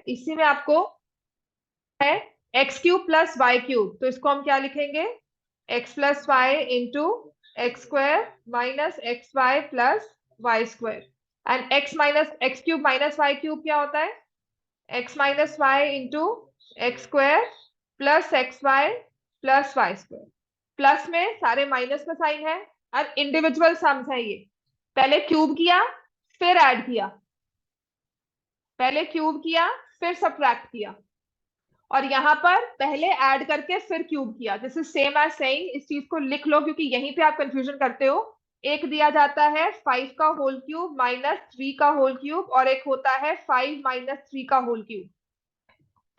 इसी में आपको है x cube plus y cube, तो इसको हम क्या लिखेंगे, x plus y into x square minus x y plus y square. And x minus x cube minus y cube क्या होता है, x minus y into x square plus x y plus y square. Plus में सारे minus का sign है और individual sums है ये। पहले क्यूब किया फिर ऐड किया, पहले क्यूब किया फिर सब्ट्रैक्ट किया, और यहां पर पहले ऐड करके फिर क्यूब किया। This is same as saying, इस चीज को लिख लो क्योंकि यहीं पे आप कंफ्यूजन करते हो। एक दिया जाता है 5 का होल क्यूब माइनस 3 का होल क्यूब, और एक होता है 5 माइनस 3 का होल क्यूब।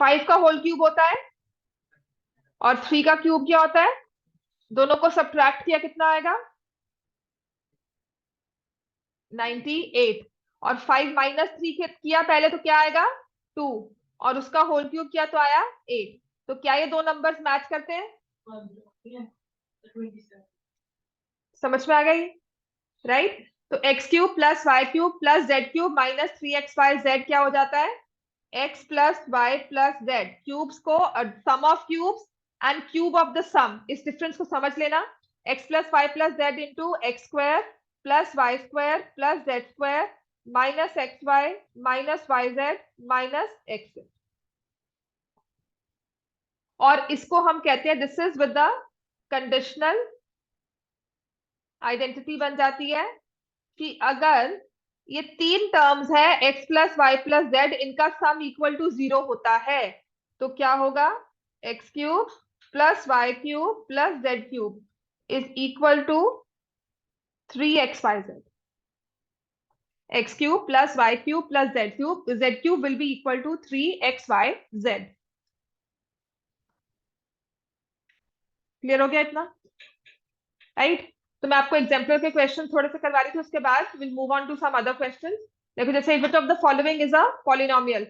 5 का होल क्यूब होता है और 3 का क्यूब क्या होता है, दोनों को सब्ट्रैक्ट किया कितना आएगा, 98। और 5 माइनस 3 किया पहले तो क्या आएगा, 2, और उसका होल क्यूब किया तो आया 8। तो क्या ये दो नंबर्स मैच करते हैं, समझ में आ गई, राइट। तो x cube plus y cube plus z cube minus 3xy z क्या हो जाता है, x plus y plus z. Cubes को sum of cubes and cube of the sum, इस डिफरेंस को समझ लेना। X plus y plus z into x square plus y square plus z square minus x y minus y z minus x. और इसको हम कहते हैं, this is with the conditional identity बन जाती है कि अगर ये तीन टर्म्स है x plus y plus z, इनका सम इक्वल टू 0 होता है, तो क्या होगा, x cube plus y cube plus z cube is equal to 3xyz। X cube plus y cube plus z cube will be equal to 3xyz। Clear हो गया इतना, right. तो मैं आपको एग्जाम्पल के क्वेश्चन थोड़े से करवा रही थी, उसके बाद will move on to some other question. देखो जैसे which of the following is a polynomial.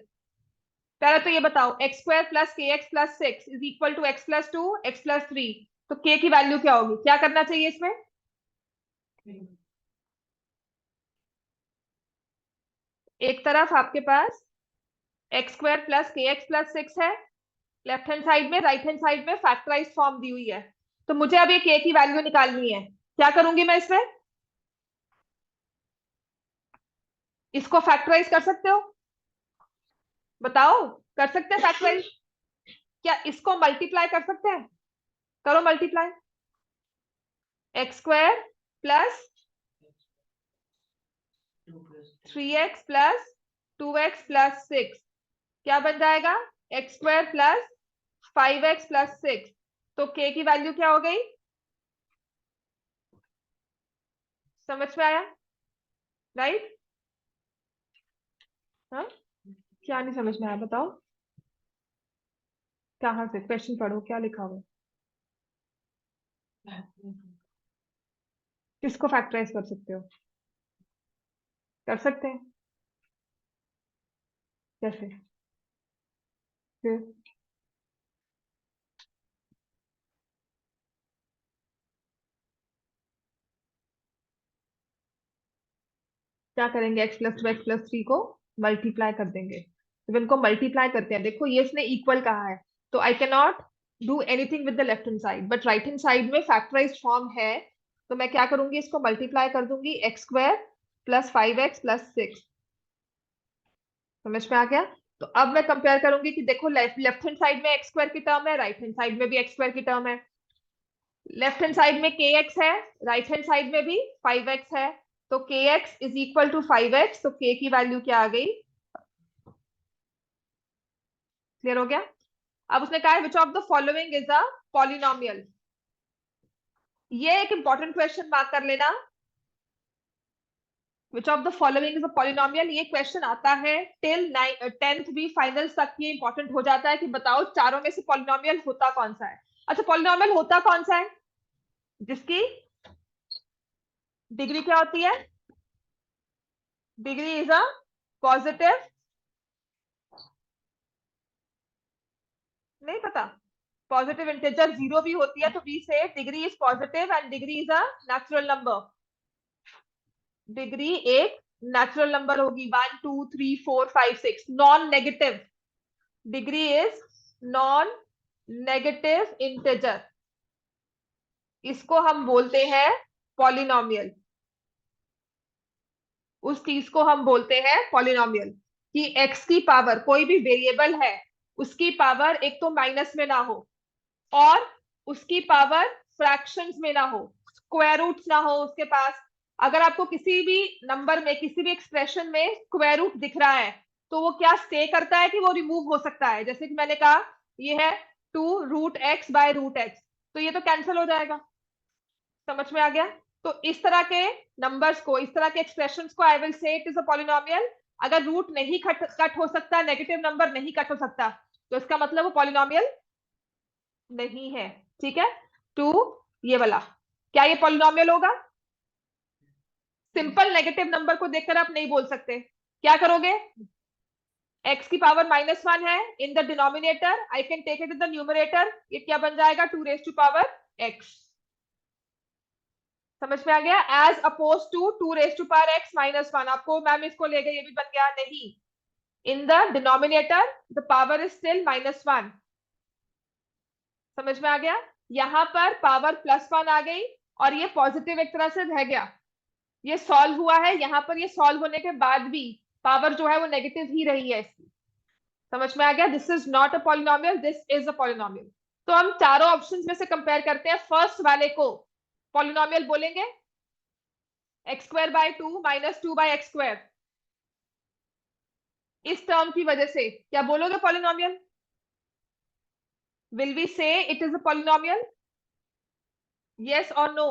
पहले तो ये बताओ, x square plus k x plus 6 is equal to x plus 2 x plus 3, तो के की वैल्यू क्या होगी, क्या करना चाहिए इसमें, एक तरफ आपके पास x square plus k x plus 6 है लेफ्ट हैंड साइड में, राइट हैंड साइड में फैक्टराइज फॉर्म दी हुई है। तो मुझे अब ये के की वैल्यू निकालनी है, क्या करूंगी मैं इसमें, इसको फैक्टराइज कर सकते हो, बताओ, कर सकते हैं फैक्टराइज, क्या इसको मल्टीप्लाई कर सकते हैं, करो multiply, x square plus 3x plus 2x plus 6 क्या बन जाएगा, x square plus 5x plus 6। तो k की वैल्यू क्या हो गई, समझ में आया, राइट। हाँ, क्या नहीं समझ में आया बताओ, कहाँ से क्वेश्चन पढ़ो क्या लिखा हुआ है, किसको फैक्टराइज कर सकते हो, कर सकते हैं, कैसे, फिर क्या करेंगे, एक्स प्लस 2 एक्स प्लस 3 को मल्टीप्लाई कर देंगे। जब इनको मल्टीप्लाई करते हैं, देखो ये इसने इक्वल कहा है, तो I can not do anything with the left hand side, but right hand side में फैक्टराइज फॉर्म है, तो मैं क्या करूंगी, इसको मल्टीप्लाई कर दूंगी, x square plus 5x plus 6। समझ में आ गया। तो अब मैं कंपेयर करूंगी कि देखो लेफ्ट हैंड साइड में एक्स स्क्वायर की टर्म है, राइट हैंड साइड में भी एक्स स्क्वायर की टर्म है। लेफ्ट हैंड साइड में के एक्स है, राइट हैंड साइड में भी 5x है, तो के x is equal to 5x, तो के की वैल्यू क्या आ गई, क्लियर हो गया। अब उसने कहा है विच of the following is a polynomial. ये एक इंपॉर्टेंट क्वेश्चन मार्क कर लेना, विच of the following is a polynomial. ये क्वेश्चन आता है टिल 10th भी, फाइनल्स तक ये इंपॉर्टेंट हो जाता है कि बताओ चारों में से पॉलिनोमियल होता कौन सा है। अच्छा, पॉलिनोमियल होता कौन सा है, जिसकी डिग्री क्या होती है, डिग्री इज अ पॉजिटिव, नहीं पता, पॉजिटिव इंटीजर 0 भी होती है, तो वी से degree is positive and degree is a natural number. Degree एक नेचुरल नंबर होगी, 1 2 3 4 5 6, non negative, degree is non negative integer, इसको हम बोलते हैं पॉलिनोमियल। उस चीज को हम बोलते हैं पॉलिनोमियल कि एक्स की पावर, कोई भी वेरिएबल है उसकी पावर एक तो माइनस में ना हो और उसकी पावर फ्रैक्शंस में ना हो, स्क्वायर रूट्स ना हो उसके पास। अगर आपको किसी भी नंबर में, किसी भी एक्सप्रेशन में स्क्वायर रूट दिख रहा है तो वो क्या स्टे करता है कि वो रिमूव हो सकता है। जैसे कि मैंने कहा ये है 2√x/√x, तो ये तो कैंसिल हो जाएगा। समझ में आ गया? तो इस तरह के नंबर्स को, इस तरह के एक्सप्रेशंस को I will say it is a polynomial. अगर रूट नहीं कट हो सकता, नेगेटिव नंबर नहीं कट हो सकता, तो इसका मतलब वो पॉलिनोमियल नहीं है। ठीक है, टू ये वाला, क्या ये पॉलिनोमियल होगा? सिंपल नेगेटिव नंबर को देखकर आप नहीं बोल सकते। क्या करोगे? एक्स की पावर -1 है in the denominator, I can take it in the numerator, ये क्या बन जाएगा? 2 raised to power x। समझ में आ गया? As oppose to 2 raised to power x-1, आपको मैम इसको ले गए, ये भी बन गया नहीं। इन the denominator the power is still -1। समझ में आ गया? यहां पर पावर +1 आ गई और ये पॉजिटिव एक तरह से रह गया, ये सॉल्व हुआ है। यहां पर ये सॉल्व होने के बाद भी पावर जो है वो नेगेटिव ही रही है इसकी। समझ में आ गया? This is not a polynomial, this is a polynomial. तो हम चारों ऑप्शंस में से कंपेयर करते हैं, फर्स्ट वाले को पॉलिनोमियल बोलेंगे, x² 2 -2/x²। इस टर्म की वजह से क्या बोलोगे? Polynomial. Will we say it is a polynomial? Yes और नो?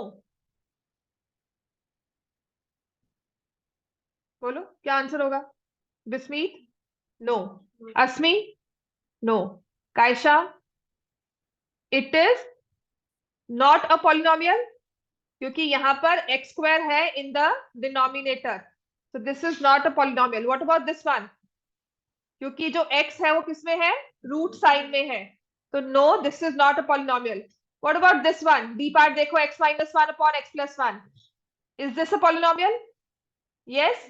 बोलो क्या आंसर होगा। Bismeet no, Asmi no, Kaisha it is not a polynomial, क्योंकि यहां पर x² है in the denominator, so this is not a polynomial. What about this one? क्योंकि जो x है वो किसमें है? रूट साइन में है, तो no, this is not a polynomial. What about this one? D part देखो, x-1/x+1, is this a polynomial? Yes,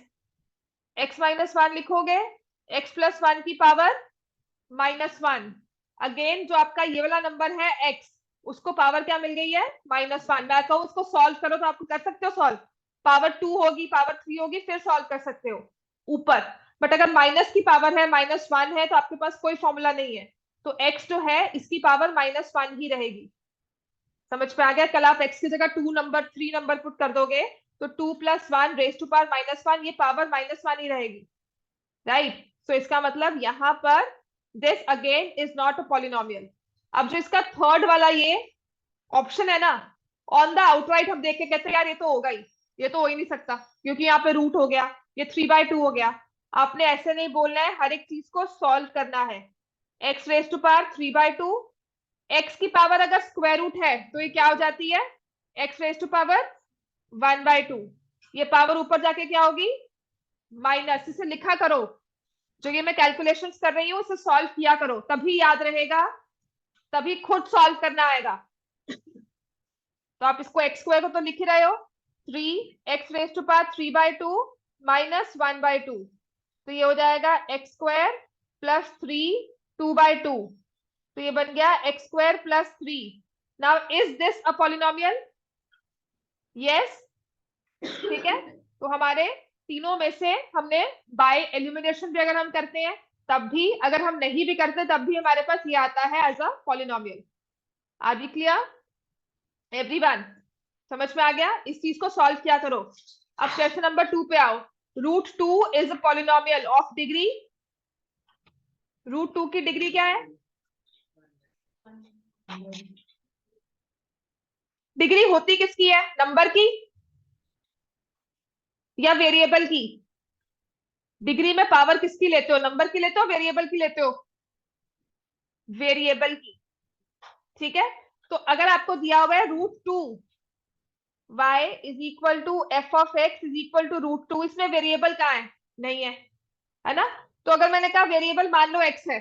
x-1 लिखोगे, x+1 की पावर -1। अगेन जो आपका ये वाला नंबर है x, उसको पावर क्या मिल गई है? -1। मैं कहूँ उसको सॉल्व करो तो आप कर सकते हो सॉल्व, पावर 2 होगी, पावर 3 होगी, फिर सॉल्व कर सकते हो ऊपर। बट अगर माइनस की पावर है, -1 है, तो आपके पास कोई फॉर्मूला नहीं है, तो x जो है इसकी पावर -1 ही रहेगी। समझ में आ गया? कल आप x की जगह 3 नंबर पुट कर दोगे तो 2 + 1 raised to power -1, ये पावर -1 ही रहेगी, राइट? सो इसका मतलब यहां पर this again is not a polynomial. अब जो इसका थर्ड वाला ये ऑप्शन है ना, ऑन द आउटराइट हम देख के कहते हैं यार ये तो होगा ही, ये तो हो ही नहीं सकता, क्योंकि यहाँ पे रूट हो गया, ये 3/2 हो गया। आपने ऐसे नहीं बोलना है, हर एक चीज को सॉल्व करना है। x raised to power 3/2, x की पावर अगर स्क्वायर रूट है तो ये क्या हो जाती है? x raised to power 1/2। ये पावर ऊपर जाके क्या होगी? माइनस। इसे लिखा करो, जो ये मैं कैलकुलेशंस कर रही हूँ इसे सॉल्व किया करो, तभी याद रहेगा, तभी खुद सॉल्व करना आएगा। तो आप इसको x² को तो लिख ही रहे हो, 3x raised to power 3/2 -1/2, तो ये हो जाएगा x² + 3 2/2, तो ये बन गया x² + 3। Now is this a polynomial? Yes, ठीक है। तो हमारे तीनों में से हमने बाय एलिमिनेशन भी अगर हम करते हैं तब भी, अगर हम नहीं भी करते तब भी हमारे पास ये आता है as a polynomial. Are we clear everyone? समझ में आ गया? इस चीज को सॉल्व किया करो। अब क्वेश्चन नंबर 2 पे आओ। √2 is a polynomial of degree, √2 की डिग्री क्या है? डिग्री होती किसकी है? नंबर की या वेरिएबल की? डिग्री में पावर किसकी लेते हो? नंबर की लेते हो, वेरिएबल की लेते हो? वेरिएबल की। ठीक है, तो अगर आपको दिया हुआ है √2 y = f(x) = √2, इसमें वेरिएबल कहाँ है? नहीं है ना? तो अगर मैंने कहा वेरिएबल मान लो x है,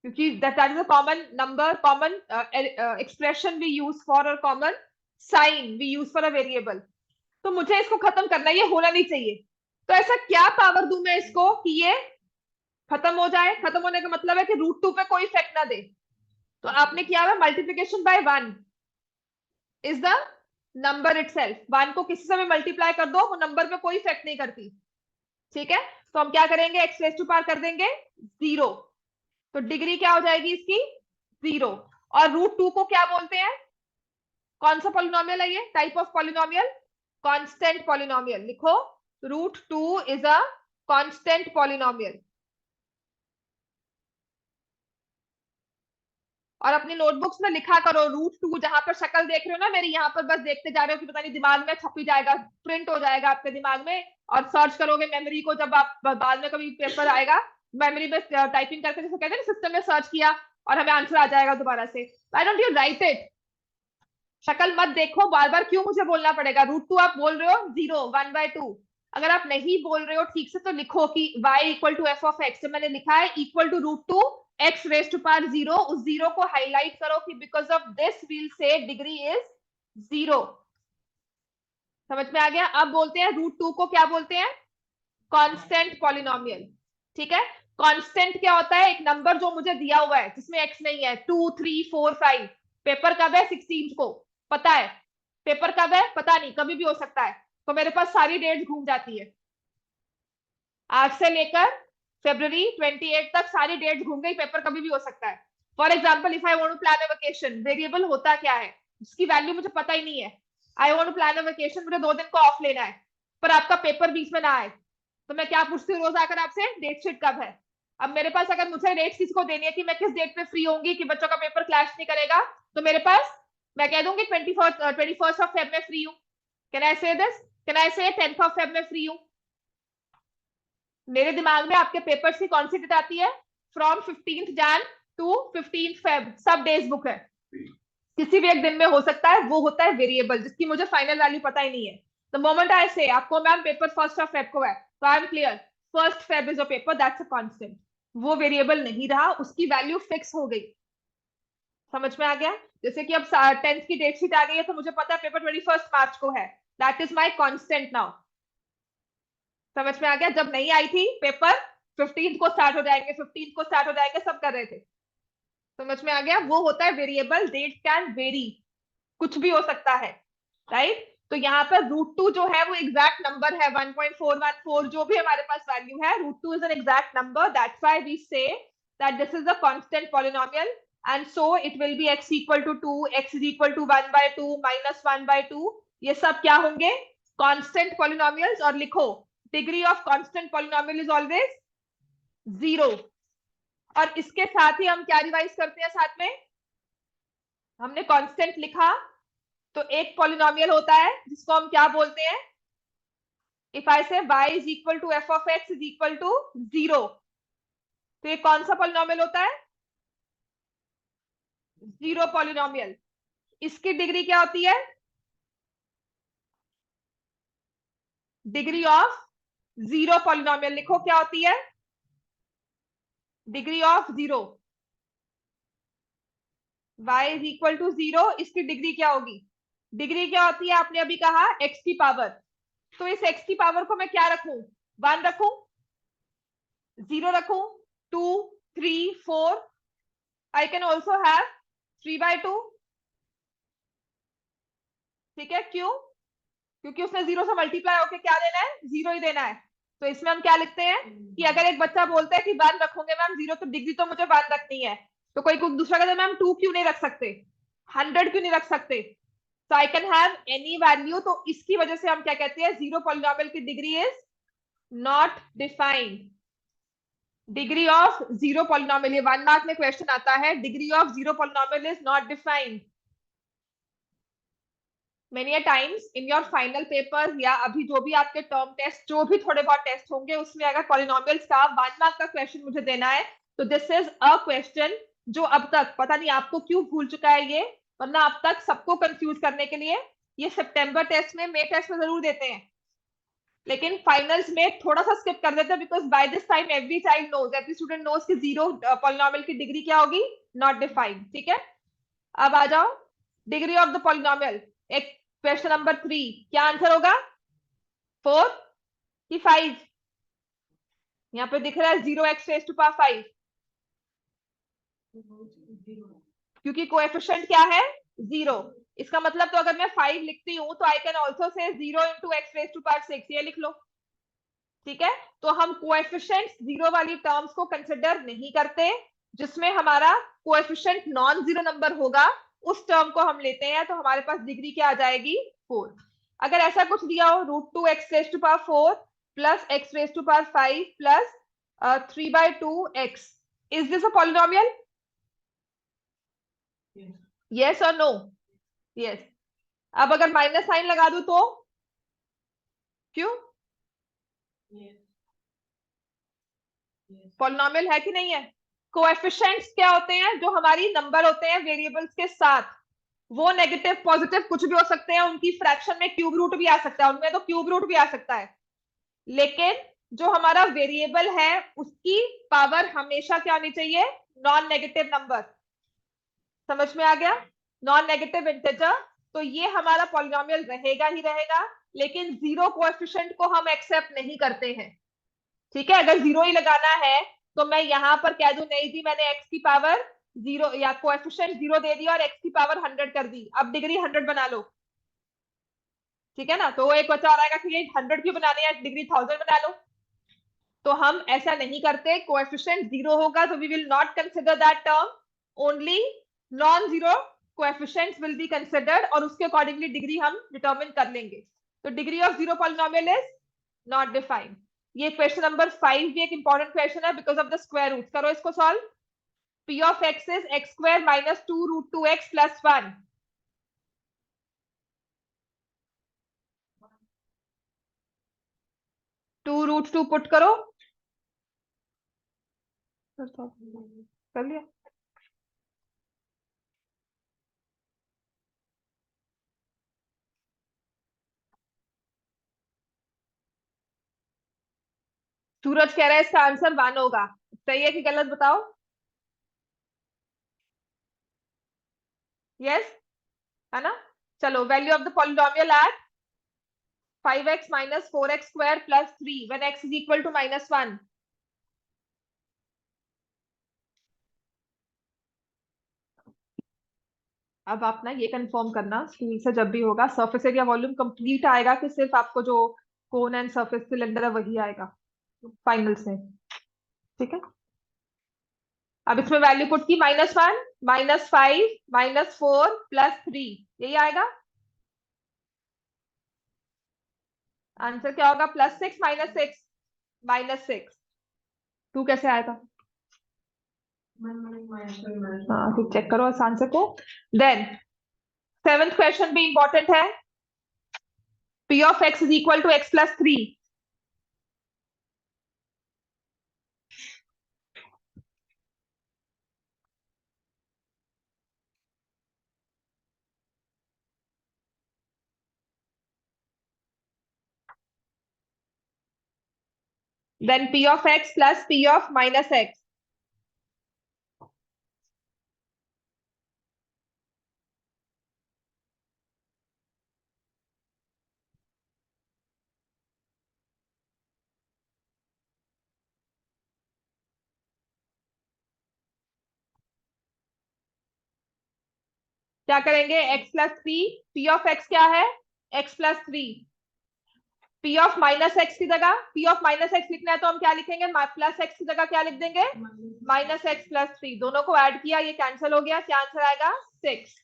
क्योंकि that is a common number, common expression we use for, और common sign we use for a variable, तो मुझे इसको खत्म करना है, ये होना नहीं चाहिए। तो ऐसा क्या पावर दूं मैं इसको कि ये खत्म हो जाए, खत्म होने का मतलब है कि √2 पे कोई इफेक्ट ना दे। तो आपने किया हुआ multiplication bye 1 is the number itself. 1 को किसी से भी मल्टीप्लाई कर दो, वो नंबर पे कोई इफेक्ट नहीं करती। ठीक है, तो हम क्या करेंगे, एक्स रेज टू पावर कर देंगे 0। तो डिग्री क्या हो जाएगी इसकी, 0। और √2 को क्या बोलते हैं, कौन सा पॉलिनोमियल है ये, type of polynomial, constant polynomial. लिखो, √2 इज अ कांस्टेंट पॉलिनोमियल। और अपनी नोटबुक्स में लिखा करो √2, जहां पर शक्ल देख रहे हो ना मेरी, यहाँ पर बस देखते जा रहे हो कि पता नहीं दिमाग में छप ही जाएगा, प्रिंट हो जाएगा आपके दिमाग में। और सर्च करोगे मेमोरी को, जब आप बाद में कभी पेपर आएगा, मेमोरी में टाइपिंग करके, जैसे कहते हैं ना सिस्टम में सर्च किया और हमें आंसर आ जाएगा दोबारा से। I don't you right it, शक्ल मत देखो बार बार, क्यों मुझे बोलना पड़ेगा। √2 आप बोल रहे हो 0, 1/2। अगर आप नहीं बोल रहे हो ठीक से तो लिखो कि y equal to f of x, मैंने लिखा है equal to √2 x raise to power 0। उस 0 को हाईलाइट करो कि because of this we'll say degree is 0। समझ में आ गया। अब बोलते हैं √2 को क्या बोलते हैं, कांस्टेंट पॉलिनोमियल। ठीक है, कांस्टेंट क्या होता है, एक नंबर जो मुझे दिया हुआ है जिसमें एक्स नहीं है, 2, 3, 4, 5। पेपर कब है, 16 को, पता है। पेपर कब है पता नहीं, कभी भी हो सकता है। तो मेरे पास सारी डेट्स घूम जाती है, आज से लेकर February 28 तक सारी डेट्स घूम गई, पेपर कभी भी हो सकता है। For example, if I want to plan a vacation, variable होता क्या है जिसकी वैल्यू मुझे पता ही नहीं है। I want to plan a vacation, मुझे 2 दिन को ऑफ लेना है, पर आपका पेपर बीच में ना आए, तो मैं क्या पूछती हूँ रोज आकर आपसे, डेट शीट कब है। अब मेरे पास अगर मुझे डेट किसी को देनी है कि मैं किस डेट पे फ्री होंगी कि बच्चों का पेपर क्लैश नहीं करेगा, तो मेरे पास, मैं कह दूंगी 21st ऑफ फेब में फ्री हूँ। कैन आई से दिस, कैन आई से 10th ऑफ फेब में फ्री हूँ। मेरे दिमाग में आपके पेपर्स की कौन सी डेट आती है, from 15th Jan to 15th Feb, सब डेज बुक है, किसी भी एक दिन में हो सकता है। वो होता है वेरिएबल जिसकी मुझे फाइनल वैल्यू पता ही नहीं है। द मोमेंट आई से आपको ma'am paper 1st of Feb को है, तो I am clear, 1st Feb is a paper, that's a constant. वो वेरिएबल नहीं रहा, उसकी वैल्यू फिक्स हो गई। समझ में आ गया। जैसे कि अब 10th की डेट शीट आ गई है, तो मुझे पता है पेपर 21st मार्च को है, that is my constant now. समझ में आ गया। जब नहीं आई थी पेपर 15th को स्टार्ट हो जाएंगे, 15th को स्टार्ट हो जाएंगे, सब कर रहे थे। समझ में आ गया, वो होता है वेरिएबल, डेट कैन वेरी, कुछ भी हो सकता है, राइट। तो यहाँ पर √2 जो है वो एग्जैक्ट नंबर है, 1.414 जो भी हमारे पास वैल्यू है, √2 is an exact number, that's why we say that this is a constant polynomial. And so it will be x equal to 2, x is equal to 1/2 minus 1/2, ये सब क्या होंगे, कांस्टेंट पॉलिनोमियल्स। और लिखो, degree of constant polynomial is always 0। और इसके साथ ही हम क्या रिवाइज करते हैं, साथ में हमने कांस्टेंट लिखा, तो एक पॉलिनोमियल होता है जिसको हम क्या बोलते हैं, if I say y is equal to f of x is equal to 0, तो ये कौन सा पॉलिनोमियल होता है, 0 पॉलिनोमियल। इसकी डिग्री क्या होती है, डिग्री ऑफ 0 पॉलिनोमियल। लिखो क्या होती है, degree of 0। y is equal to 0, इसकी डिग्री क्या होगी, डिग्री क्या होती है, आपने अभी कहा x की पावर। तो इस x की पावर को मैं क्या रखूं, 1 रखूं, 0 रखूं, 2, 3, 4, आई कैन ऑल्सो हैव 3/2। ठीक है, क्यों, क्योंकि उसने 0 से मल्टीप्लाई होकर क्या देना है, 0 ही देना है। तो इसमें हम क्या लिखते हैं कि अगर एक बच्चा बोलता है कि 1 रखोगे मैम 0, तो डिग्री तो मुझे 1 रखनी है। तो कोई दूसरा कहता है मैम 2 क्यों नहीं रख सकते, 100 क्यों नहीं रख सकते। तो I can have any value. तो इसकी वजह से हम क्या कहते हैं, 0 पॉलिनोमियल की degree is not defined. Degree of 0 polynomial, ये 1 मार्क में क्वेश्चन आता है, degree of 0 polynomial is not defined. Many a times in your final paper, या अभी जो भी आपके टर्म टेस्ट, जो भी थोड़े बहुत टेस्ट होंगे, उसमें अगर पॉलिनोमियल्स का 1 मार्क का क्वेश्चन मुझे देना है, तो दिस इज अ क्वेश्चन जो अब तक पता नहीं आपको क्यों भूल चुका है ये, वरना अब तक सबको कंफ्यूज करने के लिए ये सितंबर टेस्ट में, मई टेस्ट में जरूर देते हैं, लेकिन फाइनल्स में थोड़ा सा स्किप कर देते हैं, because by this time every child knows, every student knows कि 0 पॉलिनोमियल की डिग्री क्या होगी, नॉट डिफाइंड। ठीक है, अब आ जाओ, डिग्री ऑफ द पॉलिनोमियल, एक क्वेश्चन नंबर 3, क्या आंसर होगा, 4 कि 5, यहाँ पे दिख रहा है 0x⁵5, क्योंकि कोएफिशिएंट क्या है, 0। इसका मतलब तो अगर मैं 5 लिखती हूँ तो I can also say 0 × x⁵6, ये लिख लो। ठीक है, तो हम कोएफिशिएंट 0 वाली टर्म्स को कंसिडर नहीं करते। जिसमें हमारा कोएफिशिएंट नॉन जीरो नंबर होगा उस टर्म को हम लेते हैं, तो हमारे पास डिग्री क्या आ जाएगी, 4। अगर ऐसा कुछ दिया हो √2x⁴ plus x⁵5 plus 3/2x, is this a polynomial? Yes और नो? यस। अब अगर माइनस साइन लगा दूं तो क्यों, पॉलिनोमियल है कि नहीं है? कोएफिशिएंट्स क्या होते हैं, जो हमारी नंबर होते हैं वेरिएबल्स के साथ, वो नेगेटिव पॉजिटिव कुछ भी हो सकते हैं, उनकी फ्रैक्शन में क्यूब रूट भी आ सकता है, उनमें तो क्यूब रूट भी आ सकता है। लेकिन जो हमारा वेरिएबल है उसकी पावर हमेशा क्या होनी चाहिए, नॉन नेगेटिव नंबर। समझ में आ गया, नॉन नेगेटिव इंटीजर। तो ये हमारा पॉलिनोमियल रहेगा ही रहेगा, लेकिन जीरो कोएफिशिएंट को हम एक्सेप्ट नहीं करते हैं। ठीक है, अगर जीरो ही लगाना है तो मैं यहां पर कह दूं नहीं जी, मैंने एक्स की पावर 0 या कोएफिशिएंट 0 दे दिया और एक्स की पावर 100 कर दी, अब डिग्री 100 बना लो। ठीक है ना, तो वो एक बच्चा और आएगा कि ये 100 क्यों बनाने हैं, डिग्री 1000 बना लो। तो हम ऐसा नहीं करते, कोएफिशिएंट 0 होगा तो we will not consider that term, only non zero coefficients will be considered, और उसके अकॉर्डिंगली डिग्री हम डिटरमिन कर लेंगे। तो degree of zero polynomial is not defined. ये क्वेश्चन नंबर 5 भी एक इंपॉर्टेंट क्वेश्चन है because of the square root. करो इसको solve. P of x is x² minus 2√2x plus 1। 2√2 put करो, कर लिया। सूरज कह रहा है इसका आंसर 1 होगा, सही है कि गलत बताओ? यस, है ना? चलो, value of the polynomial at 5x minus 4x square plus 3 when x is equal to -1। अब आप ना ये कंफर्म करना स्कूल से जब भी होगा, सरफेस एरिया वॉल्यूम कंप्लीट आएगा कि सिर्फ आपको जो कोन एंड सरफेस सिलेंडर है वही आएगा फाइनल से। ठीक है, अब इसमें वैल्यू पुट की -1, -5, -4 +3, यही आएगा आंसर। क्या होगा, +6 -6, -6। तू कैसे आया था? हाँ, तो चेक करो इस आंसर को। देन 7th क्वेश्चन भी इंपॉर्टेंट है। P of x is equal to x plus 3। Then P of x plus P of minus x। क्या करेंगे, x plus 3, P of x क्या है, x plus 3। P of minus x की जगह P of minus x लिखना है तो हम क्या लिखेंगे, प्लस x की जगह क्या लिख देंगे, -x plus 3। दोनों को ऐड किया, ये कैंसिल हो गया, क्या आंसर आएगा, 6।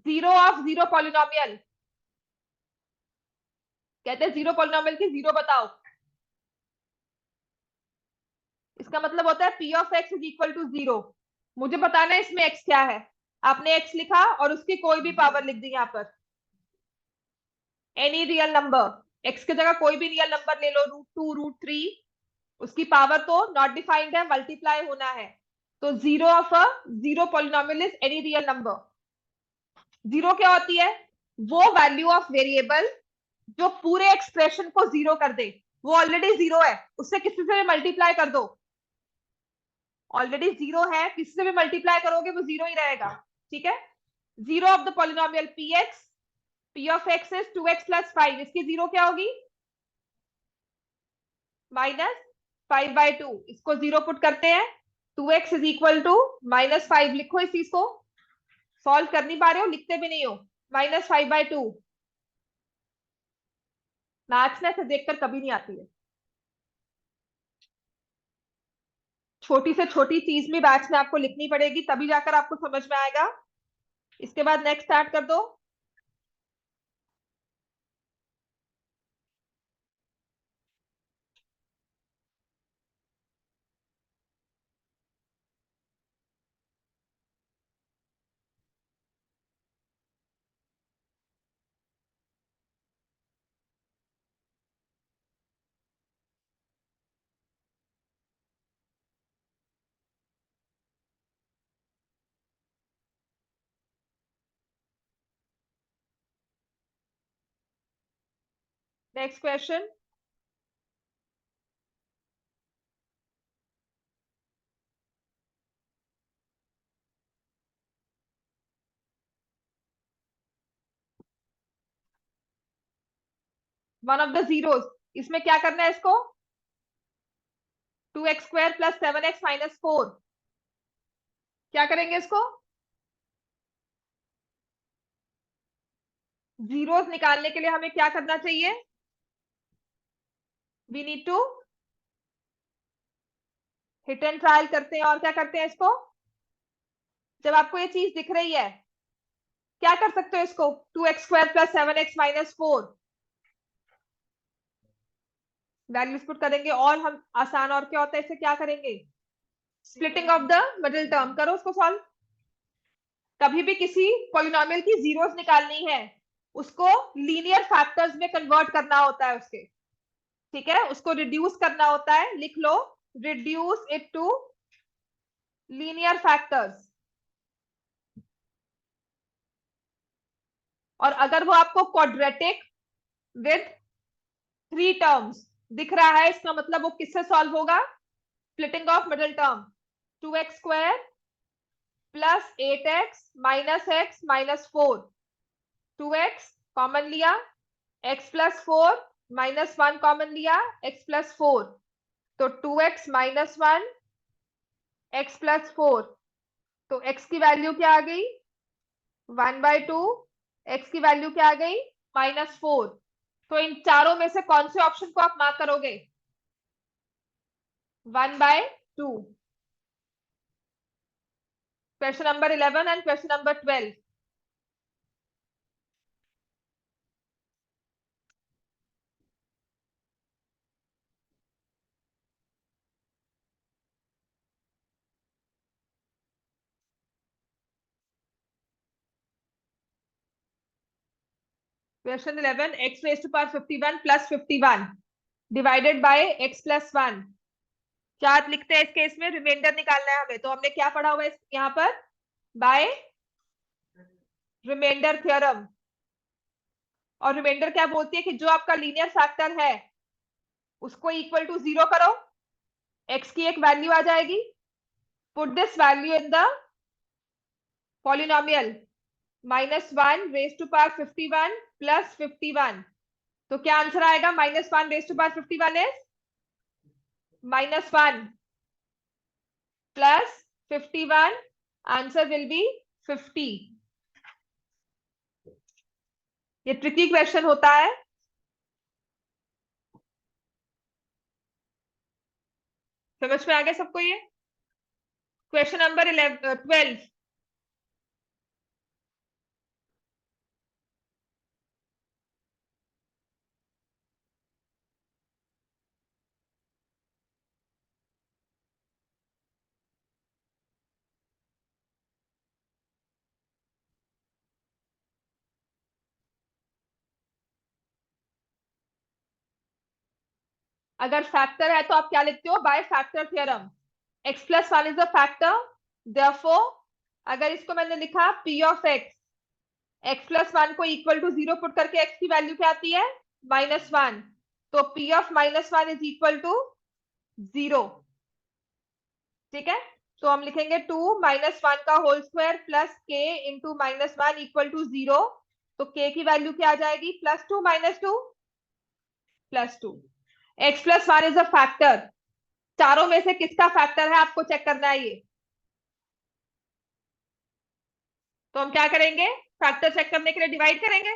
जीरो ऑफ जीरो पॉलिनोमियल, कहते हैं जीरो पॉलिनोमियल की जीरो बताओ। इसका मतलब होता है P of x is equal to 0। मुझे बताना है इसमें x क्या है। आपने x लिखा और उसकी कोई भी पावर लिख दी यहाँ पर, एनी रियल नंबर। x की जगह कोई भी रियल नंबर ले लो, √2, √3, उसकी पावर तो नॉट डिफाइंड है, मल्टीप्लाई होना है। तो zero of a zero polynomial is any real number. Zero क्या होती है, वो वैल्यू ऑफ वेरिएबल जो पूरे एक्सप्रेशन को जीरो कर दे। वो ऑलरेडी जीरो है, उससे किसी से भी मल्टीप्लाई कर दो, ऑलरेडी जीरो है, किसी से भी मल्टीप्लाई करोगे वो जीरो ही रहेगा। ठीक है, zero of the polynomial px, p of x is 2x plus 5, इसकी जीरो क्या होगी, -, 5/2, इसको 0 पुट करते हैं, 2x इज इक्वल टू -5। लिखो इस चीज को, सॉल्व कर नहीं पा रहे हो, लिखते भी नहीं हो। -5/2। मैथ्स ना ऐसे देखकर कभी नहीं आती है, छोटी से छोटी चीज भी बैच में आपको लिखनी पड़ेगी, तभी जाकर आपको समझ में आएगा। इसके बाद नेक्स्ट स्टार्ट कर दो। Next question. One of the zeros, इसमें क्या करना है इसको, 2x² + 7x - 4। क्या करेंगे इसको, जीरोस निकालने के लिए हमें क्या करना चाहिए, we need to hit and trial करते हैं। और क्या करते हैं इसको, जब आपको ये चीज दिख रही है, क्या कर सकते हो इसको, 2x² + 7x - 4 वैल्यूज पुट करेंगे। और हम आसान, और क्या होता है, इसे क्या करेंगे, splitting of the middle term करो, उसको सॉल्व। कभी भी किसी पॉलिनोमियल की जीरोस निकालनी है, उसको लीनियर फैक्टर्स में कन्वर्ट करना होता है उसके, ठीक है, उसको रिड्यूस करना होता है। लिख लो, reduce it to linear factors. और अगर वो आपको क्वाड्रेटिक विद 3 टर्म्स दिख रहा है, इसका मतलब वो किससे सॉल्व होगा, splitting of middle term. 2x² + 8x - x - 4, 2x common लिया, x + 4 - 1 कॉमन लिया, x + 4, तो 2x - 1 x + 4, तो x की वैल्यू क्या आ गई, 1/2, x की वैल्यू क्या आ गई, -4। तो इन चारों में से कौन से ऑप्शन को आप मार्क करोगे, 1/2। Question number 11 and question number 12। Question 11, x⁻51 + 51 divided by x + 1। क्या लिखते हैं इस केस में, रिमाइंडर निकालना है हमें, तो हमने क्या पढ़ा हुआ है यहाँ पर, बाय रिमाइंडर थ्योरम। और रिमाइंडर क्या बोलती है कि जो आपका लीनियर फैक्टर है उसको इक्वल टू 0 करो, x की एक वैल्यू आ जाएगी, put this value in the polynomial, -1 + 51 तो क्या आंसर आएगा, -1 = 51 इज -1 + 51, आंसर विल बी 50। ये ट्रिकी क्वेश्चन होता है। समझ में आ गया सबको ये। Question number 12। अगर फैक्टर है तो आप क्या लिखते हो, bye factor theorem, x + 1 is a factor, therefore अगर इसको मैंने लिखा p ऑफ x + 1 को इक्वल टू 0 पुट करके x की वैल्यू क्या आती है, -1, तो p of -1 is equal to 0। ठीक है, तो हम लिखेंगे 2 - 1 का whole square plus k into -1 equal to 0। तो k की वैल्यू क्या आ जाएगी, +2 - 2 +2। x + 1 इज अ फैक्टर, चारों में से किसका फैक्टर है आपको चेक करना है ये। तो हम क्या करेंगे, फैक्टर चेक करने के लिए डिवाइड करेंगे।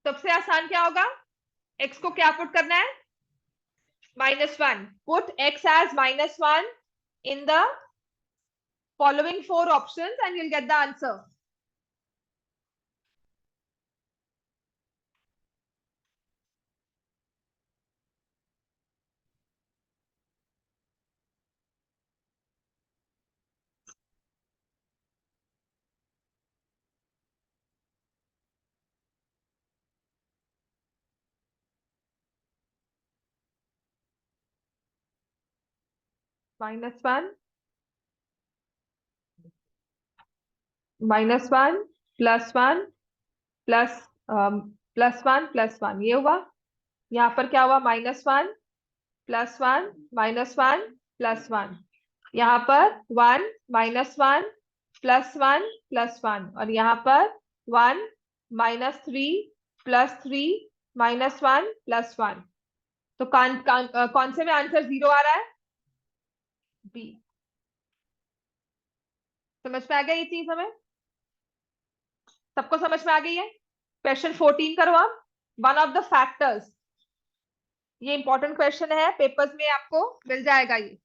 सबसे आसान क्या होगा, एक्स को क्या पुट करना है, -1। Put x as -1 in the following four options and you'll get the answer. -1, -1, +1, plus +1, +1, ये हुआ। यहाँ पर क्या हुआ, -1, +1, -1, +1। यहाँ पर 1, -1, +1, +1, और यहाँ पर 1, -3, +3, -1, +1। तो कौन से में आंसर 0 आ रहा है, बी। समझ में आ गया ये चीज हमें, सबको समझ में आ गई है। क्वेश्चन 14 करो आप। वन ऑफ द फैक्टर्स, ये इंपॉर्टेंट क्वेश्चन है, पेपर्स में आपको मिल जाएगा ये।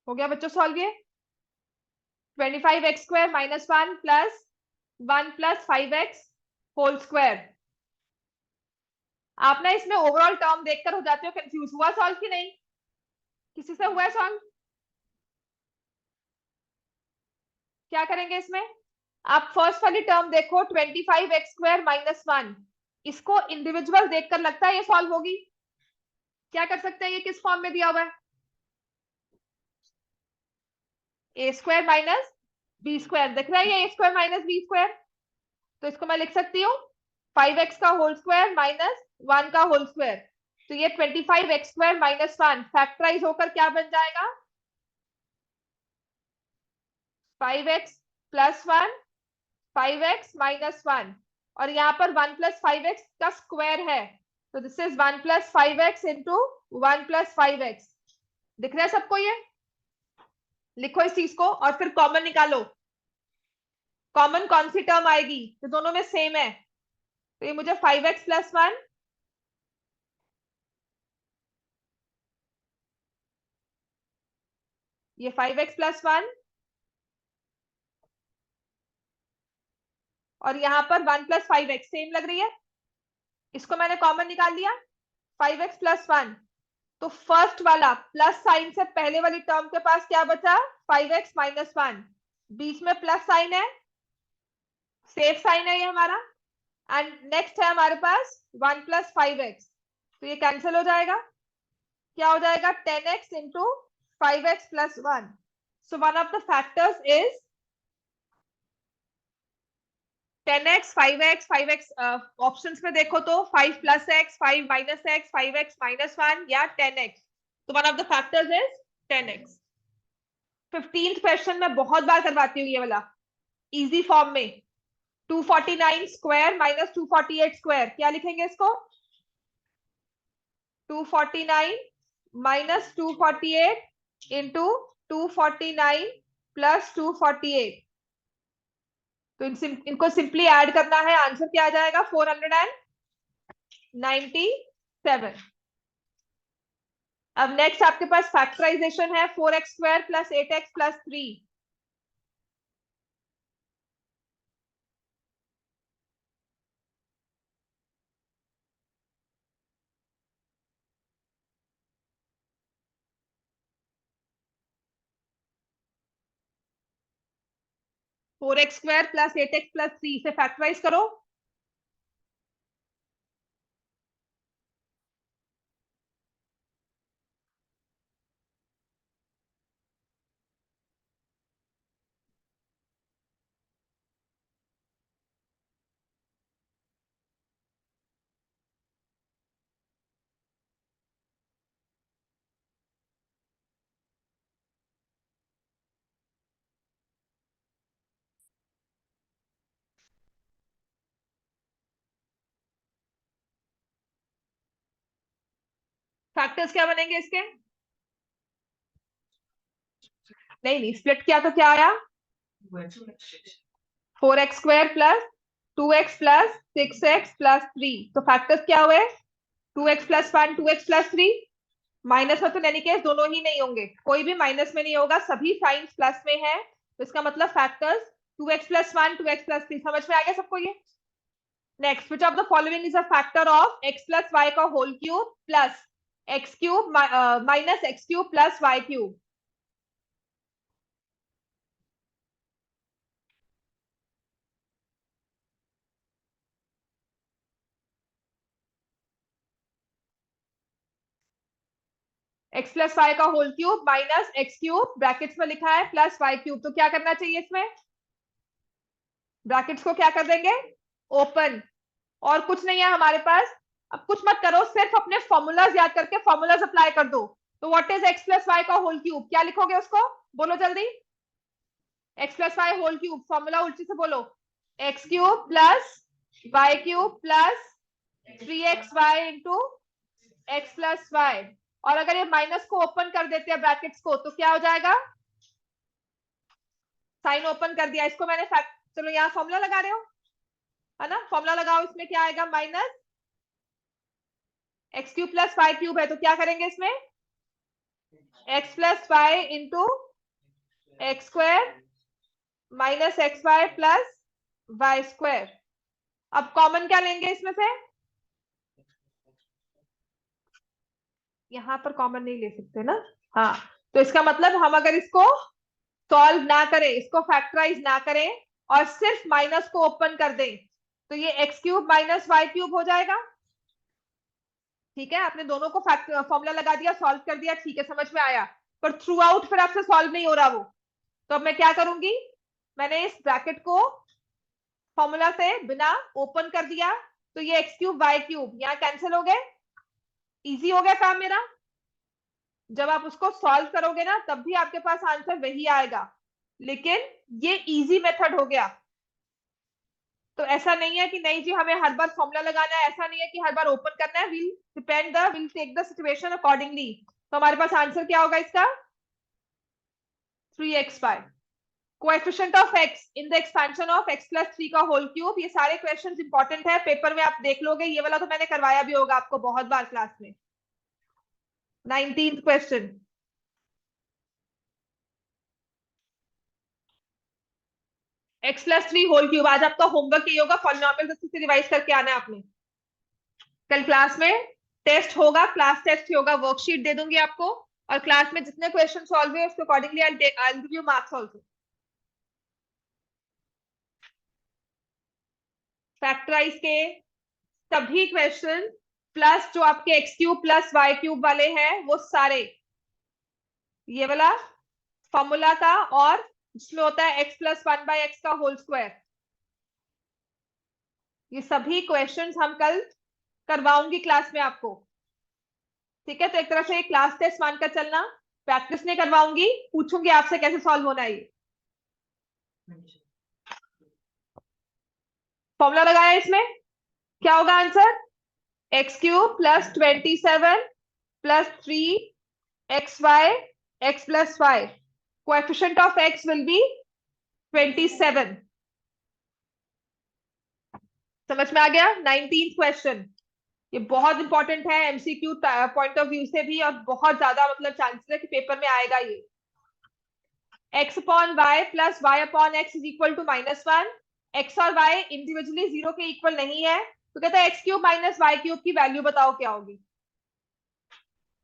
हो गया बच्चों सॉल्व ये। 25x² -1 plus 1 plus 5x whole square. आप ना इसमें ओवरऑल टर्म देखकर हो जाते हो कंफ्यूज। हुआ सॉल्व कि नहीं, किसी से हुआ है सॉल्व? क्या करेंगे इसमें, आप फर्स्ट वाली टर्म देखो, 25x² -1, इसको इंडिविजुअल देखकर लगता है ये सॉल्व होगी। क्या कर सकते हैं, ये किस फॉर्म में दिया हुआ है, a² -b², दिख रहा है ये a² -b²। तो इसको मैं लिख सकती हूँ 5x का होल स्क्वायर -1 का होल स्क्वायर। तो ये 25x² -1 फैक्टराइज होकर क्या बन जाएगा, 5x + 1, 5x -1, और यहाँ पर 1 + 5x का स्क्वायर है। तो this is 1 + 5x into 1 + 5x। दिख रहा है सबको ये, लिखो इस चीज को और फिर कॉमन निकालो। कॉमन कौन सी टर्म आएगी, तो दोनों में सेम है। तो ये मुझे 5x + 1, ये 5x + 1, और यहाँ पर 1 + 5x सेम लग रही है, इसको मैंने कॉमन निकाल लिया, 5x + 1। तो फर्स्ट वाला प्लस साइन से पहले वाली टर्म के पास क्या बचा, 5x - 1, बीच में प्लस साइन है, सेफ साइन है ये हमारा, एंड नेक्स्ट है हमारे पास 1 + 5x। तो ये कैंसिल हो जाएगा, क्या हो जाएगा, 10x into 5x + 1। So one of the factors is 10x 5x 5x options में देखो तो 5 plus x 5 minus x 5x minus 1 या 10x, तो one of the factors is 10x। 15th question में बहुत बार करवाती हूँ ये वाला इजी फॉर्म में। 249 स्क्वायर माइनस 248 स्क्वायर, क्या लिखेंगे इसको? 249 माइनस 248 इंटू 249 प्लस 248, तो इनको सिंपली ऐड करना है, आंसर क्या आ जाएगा? 497। अब नेक्स्ट आपके पास फैक्टराइजेशन है, 4x square plus 8x plus 3। 4x square plus 8x plus 3 से फैक्टराइज करो। फैक्टर्स क्या बनेंगे इसके? नहीं, स्प्लिट किया तो क्या आया? 4x square plus 2x plus 6x plus 3, तो फैक्टर्स क्या हुए? 2x plus 1 2x plus 3। Minus में तो एनी केस दोनों ही नहीं होंगे, कोई भी माइनस में नहीं होगा, सभी साइंस प्लस में है, तो इसका मतलब factors 2x plus 1 2x plus 3। समझ में आ गया सबको ये? Next, which of the following is a factor of x plus y का whole cube plus x cube minus x cube plus y cube? X plus y का whole cube minus x cube brackets में लिखा है plus y cube, तो क्या करना चाहिए इसमें? ब्रैकेट्स को क्या कर देंगे? ओपन। और कुछ नहीं है हमारे पास। अब कुछ मत करो, सिर्फ अपने फॉर्मूलाज याद करके फॉर्मूलाज अप्लाई कर दो। तो what is x plus y का होल क्यूब, क्या लिखोगे उसको? बोलो जल्दी। X plus y whole cube formula उल्टी से बोलो। X cube plus y cube plus 3xy into x plus y. और अगर ये माइनस को ओपन कर देते हैं ब्रैकेट्स को, तो क्या हो जाएगा? साइन ओपन कर दिया, इसको मैंने फैक्ट, चलो यहाँ फॉर्मूला लगा रहे हो, है ना? फॉर्मूला लगाओ, इसमें क्या आएगा? Minus x cube plus y cube है, तो क्या करेंगे इसमें? X plus y into x square minus x y plus y square. अब कॉमन क्या लेंगे इसमें से? यहां पर कॉमन नहीं ले सकते ना। हाँ, तो इसका मतलब हम अगर इसको सॉल्व ना करें, इसको फैक्टराइज ना करें और सिर्फ माइनस को ओपन कर दें, तो ये x cube minus y cube हो जाएगा। ठीक है, आपने दोनों को फॉर्मूला लगा दिया, सॉल्व कर दिया, ठीक है, समझ में आया। पर थ्रू आउट फिर आपसे सॉल्व नहीं हो रहा वो, तो अब मैं क्या करूंगी? मैंने इस ब्रैकेट को फॉर्मूला से बिना ओपन कर दिया, तो ये एक्स क्यूब वाई क्यूब यहाँ कैंसिल हो गए। इजी हो गया काम मेरा। जब आप उसको सॉल्व करोगे ना, तब भी आपके पास आंसर वही आएगा, लेकिन ये इजी मेथड हो गया। तो ऐसा नहीं है कि नहीं जी हमें हर बार फॉर्मूला लगाना है, ऐसा नहीं है कि हर बार ओपन करना है, will take the situation accordingly. तो हमारे पास आंसर क्या होगा इसका? 3xy। Coefficient of x in the expansion of x plus 3 का होल क्यूब। ये सारे क्वेश्चंस इंपॉर्टेंट है, पेपर में आप देख लोगे, ये वाला तो मैंने करवाया भी होगा आपको बहुत बार क्लास में। 19th question, x plus 3 whole cube. आज आपका होमवर्क ये होगा, पॉलिनोमियल अच्छे से रिवाइज करके आना है आपने। कल क्लास में टेस्ट होगा, क्लास टेस्ट होगा, वर्कशीट दे दूंगी आपको, और क्लास में जितने क्वेश्चन सॉल्व हुए उसके accordingly I will give you marks also. Factorise के सभी क्वेश्चन प्लस जो आपके x cube plus y cube वाले हैं वो सारे, ये वाला फॉर्मूला का, और जिसमें होता है एक्स प्लस 1 बाई एक्स का होल स्क्वायर, ये सभी क्वेश्चंस हम कल करवाऊंगी क्लास में आपको, ठीक है? तो एक तरह से क्लास टेस्ट मानकर चलना, प्रैक्टिस नहीं करवाऊंगी, पूछूंगी आपसे कैसे सॉल्व होना है ये। फॉर्मूला लगाया इसमें, क्या होगा answer? x³ plus 27 plus 3xy x plus y, coefficient of x will be 27। समझ में आ गया? 19th क्वेश्चन, ये बहुत इंपॉर्टेंट है एमसीक्यू पॉइंट ऑफ व्यू से भी, और बहुत ज्यादा मतलब चांसेस है कि पेपर में आएगा ये। x upon y plus y upon x is equal to -1। x और y इंडिविजुअली जीरो के इक्वल नहीं है, तो कहता है x³ माइनस वाई क्यूब की वैल्यू बताओ क्या होगी।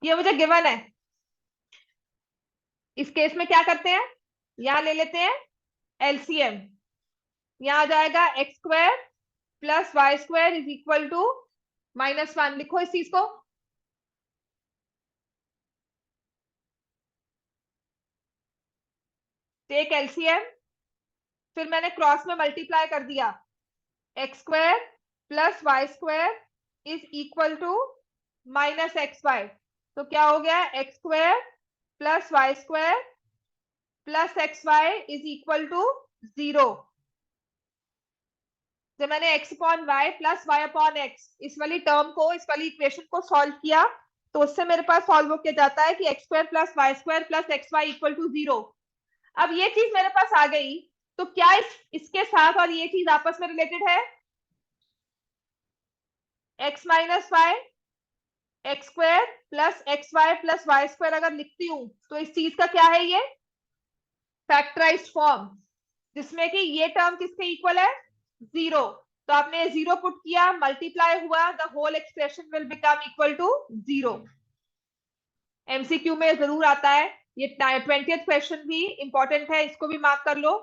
ये मुझे गिवन है। इस केस में क्या करते हैं, यहां ले लेते हैं एलसीएम। यहां आ जाएगा x² plus y² is equal to -1। लिखो इस चीज को, टेक एलसीएम, फिर मैंने क्रॉस में मल्टीप्लाई कर दिया, x² plus y² is equal to -xy। तो क्या हो गया, x² plus y² plus xy is equal to 0। जब मैंने x upon y plus y upon x इस वाली टर्म को, इस वाली इक्वेशन को सॉल्व किया, तो उससे मेरे पास सॉल्व हो के जाता है कि x² plus y² plus xy equal to 0। अब ये चीज मेरे पास आ गई, तो क्या इसके साथ और ये चीज आपस में रिलेटेड है? x minus y x² plus xy plus y² अगर लिखती हूं, तो इस चीज का क्या है, ये फैक्टराइज्ड फॉर्म, जिसमें कि ये टर्म किसके इक्वल है, 0। तो आपने 0 पुट किया, मल्टीप्लाई हुआ, the whole expression will become equal to 0। MCQ में जरूर आता है ये। 20th क्वेश्चन भी इंपॉर्टेंट है, इसको भी मार्क कर लो।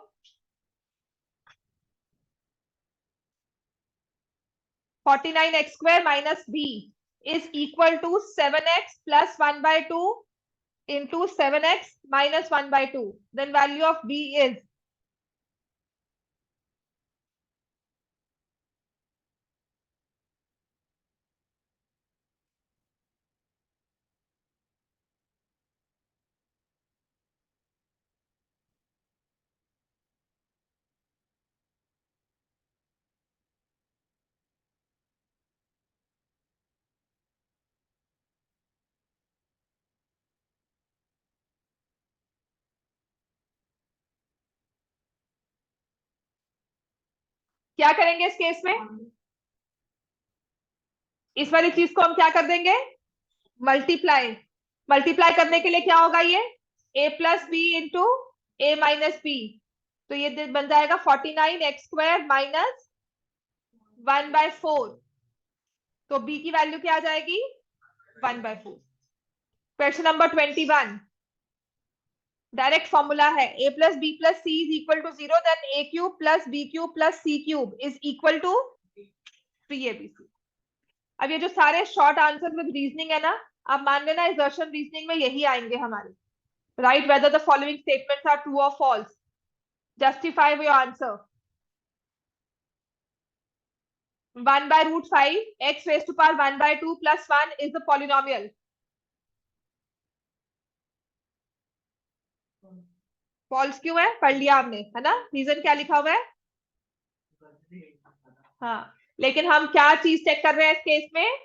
49x² minus b is equal to 7x plus 1/2 into 7x minus 1/2, then value of b is, क्या करेंगे इस केस में, इस वाली चीज को हम क्या कर देंगे, मल्टीप्लाई। मल्टीप्लाई करने के लिए क्या होगा, ये a plus b into a minus b, तो ये बन जाएगा 49x² माइनस 1/4। तो b की वैल्यू क्या आ जाएगी, 1/4। क्वेश्चन नंबर 21, डायरेक्ट फॉर्मूला है a plus b plus c is equal to 0, then a³ plus b³ plus c³ is equal to 3abc। अब ये जो सारे शॉर्ट आंसर विद रीजनिंग है ना, आप मान लेना एक्सर्शन रीजनिंग में यही आएंगे हमारे। Write whether the following statements are true और false, justify your answer. 1/√5 x raised to power 1/2 plus 1 is the polynomial। False क्यों है, पढ़ लिया आपने है ना, रीजन क्या लिखा हुआ है। हाँ, लेकिन हम क्या चीज चेक कर रहे हैं इस केस में,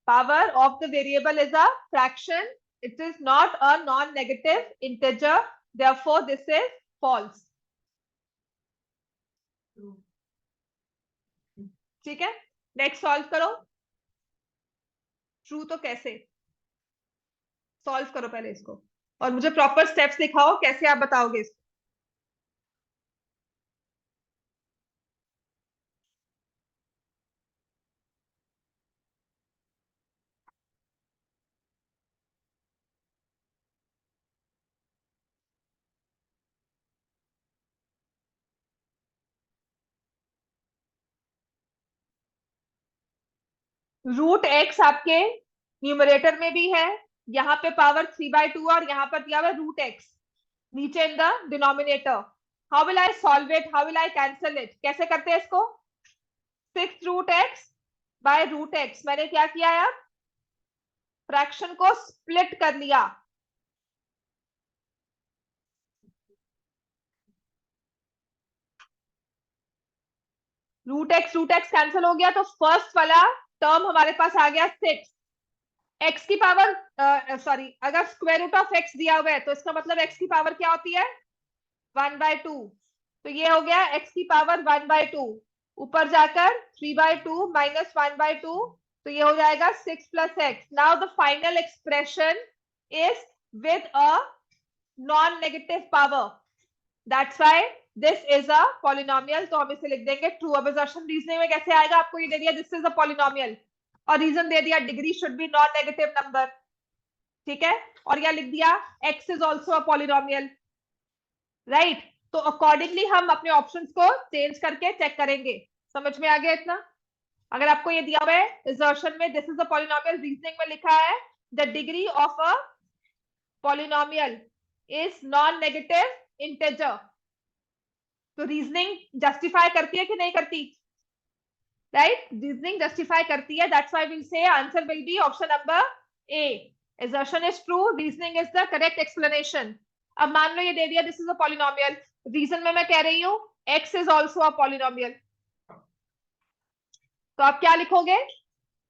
power of the variable is a fraction, it is not a non-negative integer, therefore this is false। ठीक है, नेक्स्ट सॉल्व करो। ट्रू तो कैसे, सॉल्व करो पहले इसको, और मुझे प्रॉपर स्टेप्स दिखाओ कैसे आप बताओगे इसको। √x आपके न्यूमरेटर में भी है, यहाँ पे पावर 3/2 और यहाँ पर दिया हुआ √x नीचे इन the denominator. How will I solve it, how will I cancel it, कैसे करते हैं इसको? 6√x बाय √x, मैंने क्या किया है, फ्रैक्शन को स्प्लिट कर लिया। √x कैंसिल हो गया, तो फर्स्ट वाला टर्म हमारे पास आ गया 6। x की पावर सॉरी, अगर स्क्वायर रूट ऑफ x दिया हुआ है तो इसका मतलब x की पावर क्या होती है, 1/2। तो ये हो गया x की पावर 1/2, ऊपर जाकर 3/2 माइनस 1/2, तो ये हो जाएगा 6 + x। Now the final expression is with a non negative power, that's why this is a polynomial. तो हम इसे लिख देंगे ट्रू। अब असर्शन रीजनिंग में कैसे आएगा, आपको ये दे दिया दिस इज अ पॉलिनोमियल और रीजन दे दिया degree should be non negative number, ठीक है, और यह लिख दिया x is also a polynomial, right. तो अकॉर्डिंगली हम अपने ऑप्शंस को चेंज करके चेक करेंगे। समझ में आ गया इतना? अगर आपको ये दिया हुआ है असर्शन में this is a polynomial, reasoning में लिखा है the degree of a polynomial is non negative integer, तो रीजनिंग जस्टिफाई करती है कि नहीं करती, राइट? रीजनिंग जस्टिफाई करती है, दैट्स व्हाई वी से answer will B option number A, assertion is true, reasoning is the correct explanation। अब मान लो ये दे दिया this is a polynomial, reason में मैं कह रही हूं x is also a polynomial, तो आप क्या लिखोगे,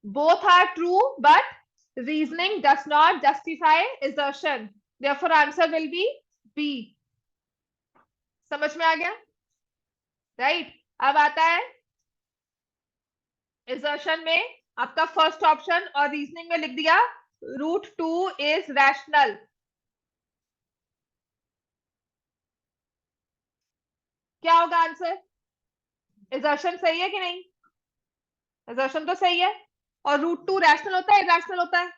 both are true but reasoning does not justify assertion, therefore answer will be B. समझ में आ गया, राइट? अब आता है assertion में आपका फर्स्ट ऑप्शन और रीजनिंग में लिख दिया √2 इज रैशनल। क्या होगा आंसर? assertion सही है कि नहीं? assertion तो सही है, और √2 रैशनल होता है इरैशनल होता है?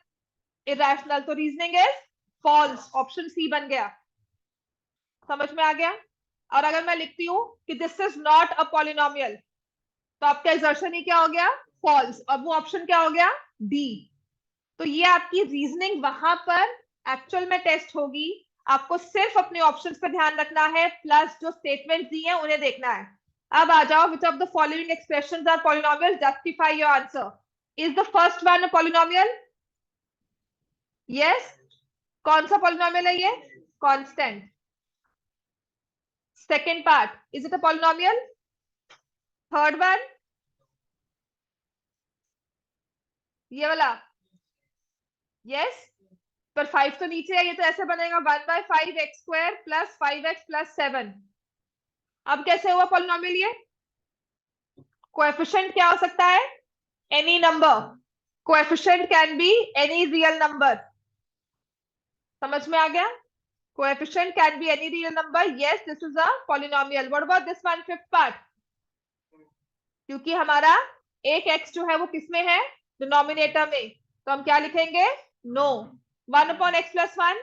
इरैशनल, तो reasoning is false, option C बन गया। समझ में आ गया? और अगर मैं लिखती हूँ कि this is not a polynomial, तो आपका assertion ही क्या हो गया, फॉल्स, और वो ऑप्शन क्या हो गया, डी। तो ये आपकी रीजनिंग वहां पर एक्चुअल में टेस्ट होगी, आपको सिर्फ अपने ऑप्शंस पे ध्यान रखना है, प्लस जो स्टेटमेंट दिए हैं उन्हें देखना है। अब आ जाओ, which of the following expressions are polynomial, justify your answer. Is the first one a polynomial? Yes. कौन सा पॉलिनोमियल है ये? Constant. Second part, is it a polynomial? Third one, ये वाला, यस। पर 5 तो नीचे है, ये तो ऐसे बनेगा 1/5x² + 5x + 7। अब कैसे हुआ पॉलिनोमियल ये? कोएफिशिएंट क्या हो सकता है, any number, coefficient can be any real number. समझ में आ गया? Coefficient can be any real number, yes this is a polynomial. What about this one, fifth part? क्योंकि हमारा एक x जो है वो किसमें है, डिनोमिनेटर में, तो हम क्या लिखेंगे, नो। 1/x + 1,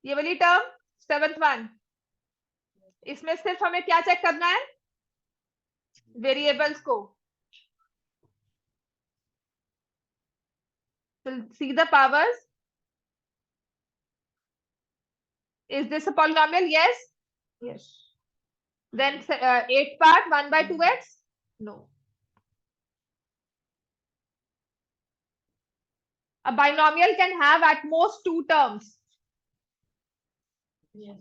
ये वाली टर्म, सेवेंथ वन, इसमें सिर्फ हमें क्या चेक करना है, वेरिएबल्स को। See the powers, is this a polynomial? Yes, yes. Then eighth part, 1/2x, no. A binomial can have at most two terms. Yes.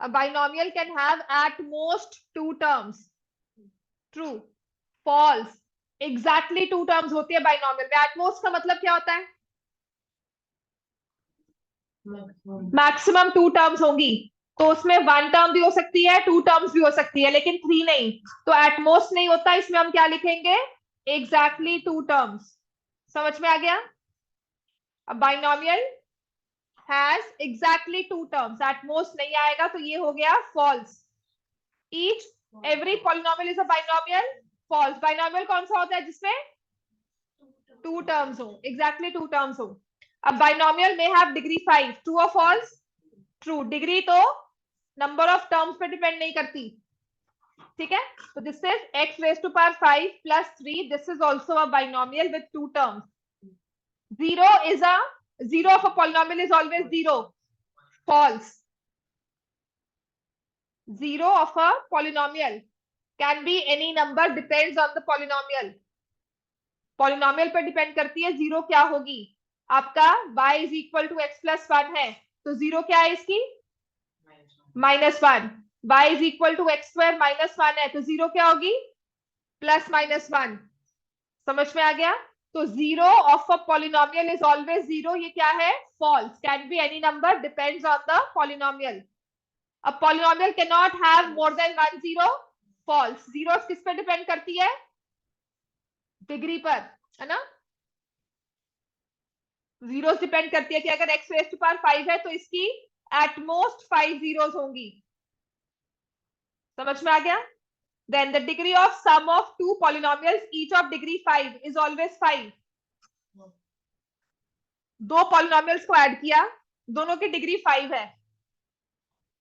A binomial can have at most two terms. True, false, exactly two terms होती है binomial में। at most का मतलब क्या होता है, maximum 2 terms होंगी, तो उसमें 1 टर्म भी हो सकती है, 2 टर्म्स भी हो सकती है, लेकिन 3 नहीं। तो एट मोस्ट नहीं होता, इसमें हम क्या लिखेंगे, एग्जैक्टली 2 टर्म्स। समझ में आ गया? अब binomial has exactly 2 terms, at most नहीं आएगा, तो ये हो गया false. Each every polynomial is a binomial, false. Binomial कौन सा होता है जिसमें 2 टर्म्स हो, एग्जैक्टली 2 टर्म्स हो। अब बाइनोमियल में हैव डिग्री 5, ट्रू और फॉल्स? ट्रू। डिग्री तो नंबर ऑफ टर्म्स पे डिपेंड नहीं करती, ठीक है। तो this is x⁵5 + 3, this is also a binomial with 2 terms. Zero is a, zero of a polynomial is always zero, false. Zero of a polynomial can be any number, depends on the polynomial. Polynomial पर depend करती है zero क्या होगी। आपका y is equal to x plus one है, तो zero क्या है इसकी? -1। y is equal to x square -1 है, तो जीरो क्या होगी? +-1। समझ में आ गया? तो zero of a polynomial is always zero, ये क्या है? False. Can be any number, depends on the polynomial. A polynomial can not have more than one zero. False. Zero किस पे डिपेंड करती है? डिग्री पर, है ना? जीरो डिपेंड करती है कि अगर एक्स रेज टू पावर 5 है तो इसकी एटमोस्ट 5 जीरोस होंगी। समझ में आ गया? Then the degree of sum of two polynomials each of degree 5 is always 5। दो पॉलिनोमियल्स को ऐड किया, दोनों की डिग्री 5 है,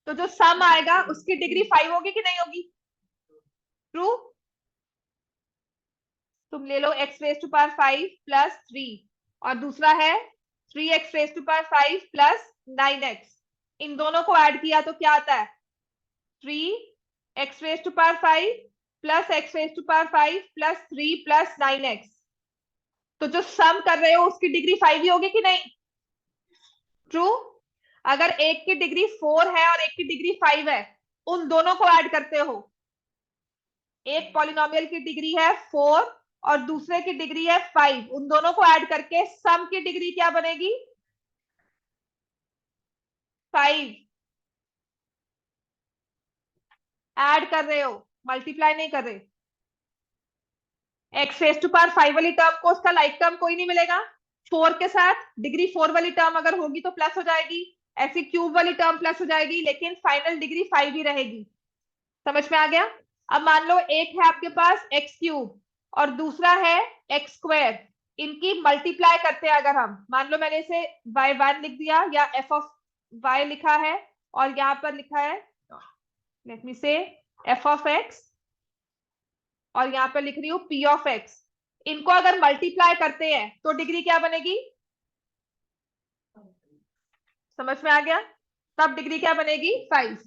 तो जो सम आएगा उसकी डिग्री 5 होगी कि नहीं होगी? ट्रू। तुम ले लो x raise to power 5 plus 3, और दूसरा है 3x raise to power 5 plus 9x। इन दोनों को ऐड किया तो क्या आता है? 3x raise to power 5 plus x raise to power 5 plus 3 plus 9x। तो जो सम कर रहे हो उसकी डिग्री 5 ही होगी कि नहीं? ट्रू। अगर एक की डिग्री 4 है और एक की डिग्री 5 है, उन दोनों को ऐड करते हो। एक पॉलिनोमियल की डिग्री है 4 और दूसरे की डिग्री है 5, उन दोनों को ऐड करके सम की डिग्री क्या बनेगी? 5। ऐड कर रहे हो, मल्टीप्लाई नहीं कर रहे। एक्स रेज टू पावर 5 वाली टर्म को उसका लाइक टर्म कोई नहीं मिलेगा। 4 के साथ डिग्री 4 वाली टर्म अगर होगी तो प्लस हो जाएगी, ऐसी क्यूब वाली टर्म प्लस हो जाएगी, लेकिन फाइनल डिग्री 5 ही रहेगी। समझ में आ गया? अब मान लो एक है आपके पास एक्स क्यूब और दूसरा है एक्स स्क्वायर। इनकी मल्टीप्लाई करते हैं अगर हम, मान लो मैंने इसे y1 लिख दिया या f ऑफ y लिखा है, और यहां पर लिखा है, लेट मी से, f ऑफ x, और यहां पर लिख रही हूँ p ऑफ x। इनको अगर मल्टीप्लाई करते हैं तो डिग्री क्या बनेगी? समझ में आ गया? तब डिग्री क्या बनेगी? 5।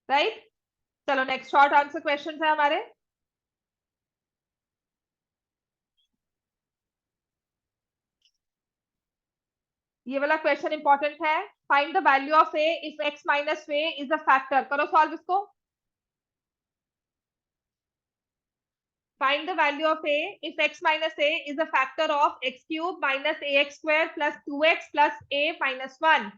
राइट। चलो नेक्स्ट शॉर्ट आंसर क्वेश्चन है हमारे। ये वाला क्वेश्चन इंपॉर्टेंट है। Find the value of A if x minus a is a factor. करो सॉल्व इसको। Find the value of A if x minus a is a factor of x cube minus a x square plus 2x plus a minus 1।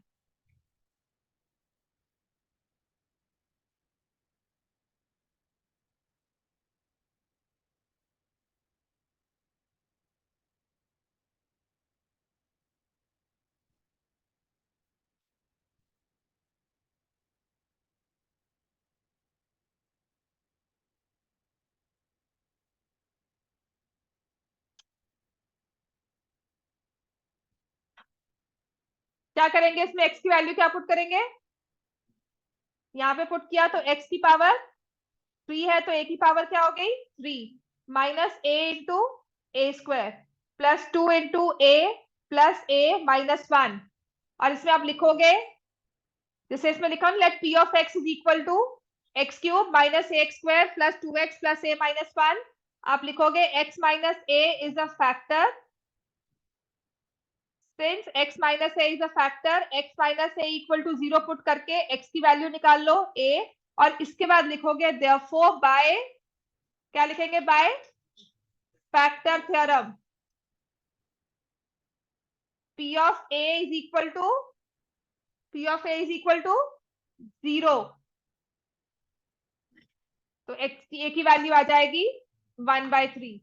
क्या करेंगे इसमें? X की value क्या put करेंगे? यहाँ पे पुट किया तो एक्स की पावर 3 है, तो ए की पावर क्या हो गई? 3 minus a into a square plus 2 into a plus a minus 1। और इसमें आप लिखोगे, जैसे इसमें लिखा let p of x is equal to x cube minus a x square plus 2x plus a minus 1। आप लिखोगे x minus a is a factor, since x minus a is a factor, x minus a equal to 0 put करके x की value निकाल लो a, और इसके बाद लिखोगे therefore by, क्या लिखेंगे? By factor theorem, p of a is equal to, p of a is equal to 0, तो x की a की वैल्यू आ जाएगी 1/3।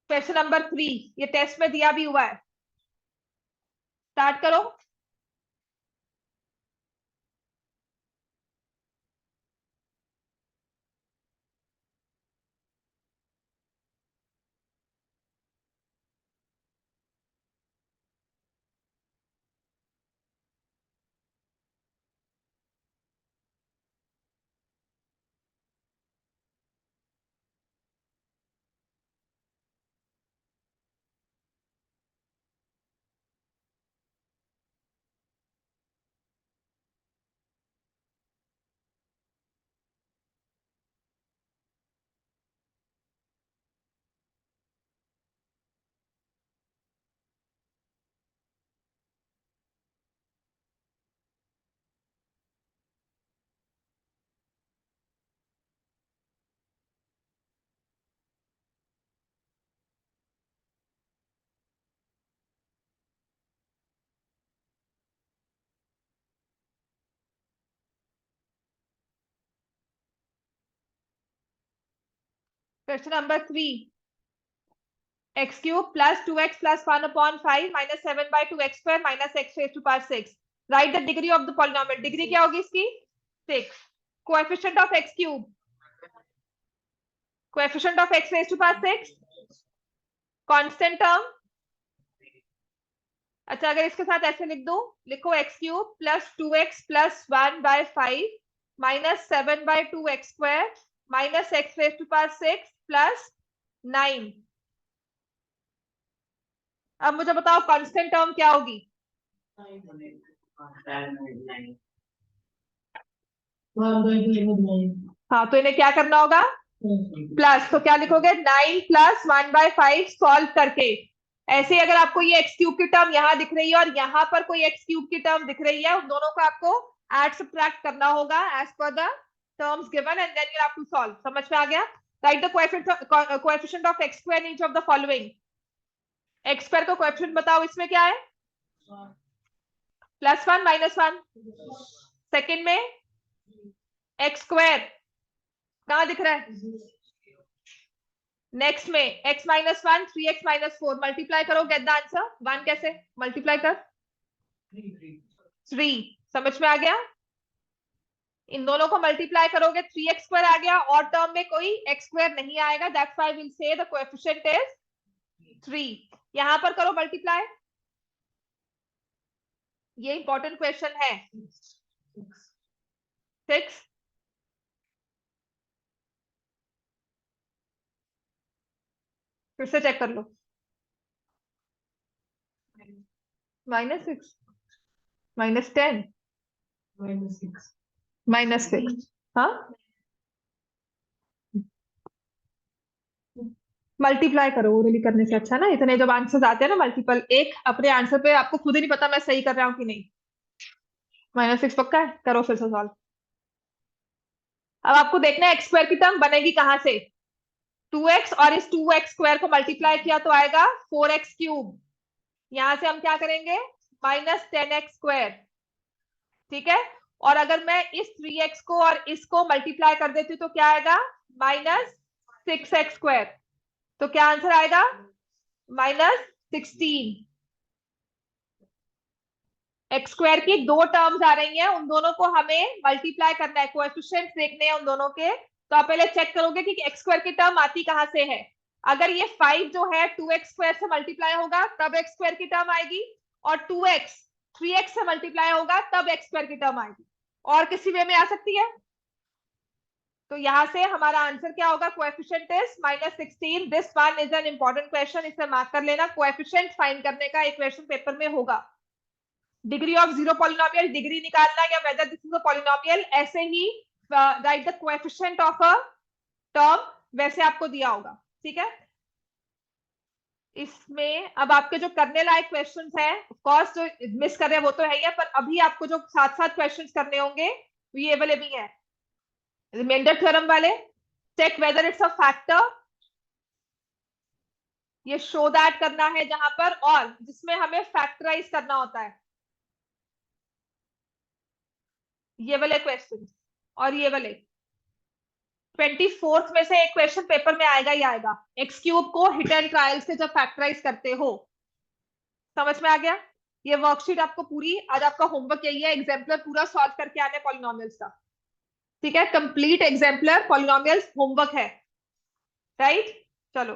क्वेश्चन नंबर 3, ये टेस्ट में दिया भी हुआ है। स्टार्ट करो। Question number 3, x cube plus 2x plus 1/5 minus 7/2x² minus x raised to power 6. Write the degree of the polynomial. Degree क्या होगी इसकी? 6. Coefficient of x cube. Coefficient of x raised to power 6. Constant term. अच्छा, अगर इसके साथ ऐसे लिख दो, लिखो x cube plus 2x plus 1/5 minus 7/2x² minus x raised to power 6 plus 9. अब मुझे बताओ कांस्टेंट टर्म क्या होगी? हाँ, तो इन्हें क्या करना होगा? प्लस. तो क्या लिखोगे? 9 प्लस 1/5 सॉल्व करके. ऐसे ही अगर आपको ये एक्स क्यूब की टर्म यहाँ दिख रही है और यहाँ पर कोई एक्स क्यूब की टर्म दिख रही है, उन दोनों को आपको एड सब्ट्रैक्ट करना होगा एज पर the terms given and then you have to solve. समझ में आ गया? Write the coefficient of x square in each of the following. X square का कोएफिशिएंट बताओ, इसमें क्या है? +1 -1. सेकंड में एक्स स्क्वायर कहां दिख रहा है? नेक्स्ट में x -1 3x -4 मल्टीप्लाई करो, गेट द आंसर. 1 कैसे मल्टीप्लाई कर? 3. समझ में आ गया? इन दोनों को मल्टीप्लाई करोगे 3x² आ गया और टर्म में कोई x² नहीं आएगा. That's why will say the coefficient is 3. यहां पर करो मल्टीप्लाई. ये इंपॉर्टेंट क्वेश्चन है. 6. फिर से चेक कर लो. -6 -10 -6. हाँ, मल्टीप्लाई करो. ओरली करने से अच्छा ना, इतने जब आंसर्स आते हैं ना मल्टीपल, एक अपने आंसर पे आपको खुद ही नहीं पता मैं सही कर रहा हूँ कि नहीं. -6 पक्का है? करो फिर से सॉल्व. अब आपको देखना है एक्स स्क्वायर की टर्म बनेगी कहां से. 2x और इस 2x² को मल्टीप्लाई किया तो आएगा 4x³. यहां से हम क्या करेंगे? -10x². ठीक है. और अगर मैं इस 3x को और इसको मल्टीप्लाई कर देती हूँ तो क्या आएगा? -6x². तो क्या आंसर आएगा? -16. x² की दो टर्म्स आ रही हैं, उन दोनों को हमें मल्टीप्लाई करना है. कोएफिशिएंट्स देखने हैं उन दोनों के. तो आप पहले चेक करोगे कि x² की टर्म आती कहां से है. अगर ये 5 जो है 2x² से मल्टीप्लाई होगा तब x² की टर्म आएगी, और 2x 3x से मल्टीप्लाई होगा तब x² की टर्म आएगी. और किसी वे में आ सकती है. तो यहां से हमारा आंसर क्या होगा? Coefficient is -16. This one is an important question, इसे मार्क कर लेना. कोएफिशिएंट फाइंड करने का एक क्वेश्चन पेपर में होगा. Degree of zero polynomial degree निकालना या whether this is a polynomial, ऐसे ही write the coefficient of a term, वैसे आपको दिया होगा. ठीक है. इसमें अब आपके जो करने लायक क्वेश्चंस हैं, ऑफ कोर्स जो मिस कर रहे हैं वो तो है ही, पर अभी आपको जो साथ साथ क्वेश्चंस करने होंगे ये वाले भी हैं. रिमाइंडर थ्योरम वाले. Check whether it's a factor. ये शो दैट करना है जहां पर, और जिसमें हमें फैक्टराइज करना होता है. ये वाले क्वेश्चन और ये वाले 24th में से एक क्वेश्चन पेपर में आएगा ही आएगा. x³ को हिट एंड ट्रायल से जब फैक्टराइज करते हो. समझ में आ गया? ये वर्कशीट आपको पूरी, आज आपका होमवर्क यही है, एग्जाम्पलर पूरा सॉल्व करके आने पॉलिनोमियल्स का. ठीक है. कंप्लीट एग्जाम्पलर पॉलिनोमियल्स होमवर्क है. राइट. चलो.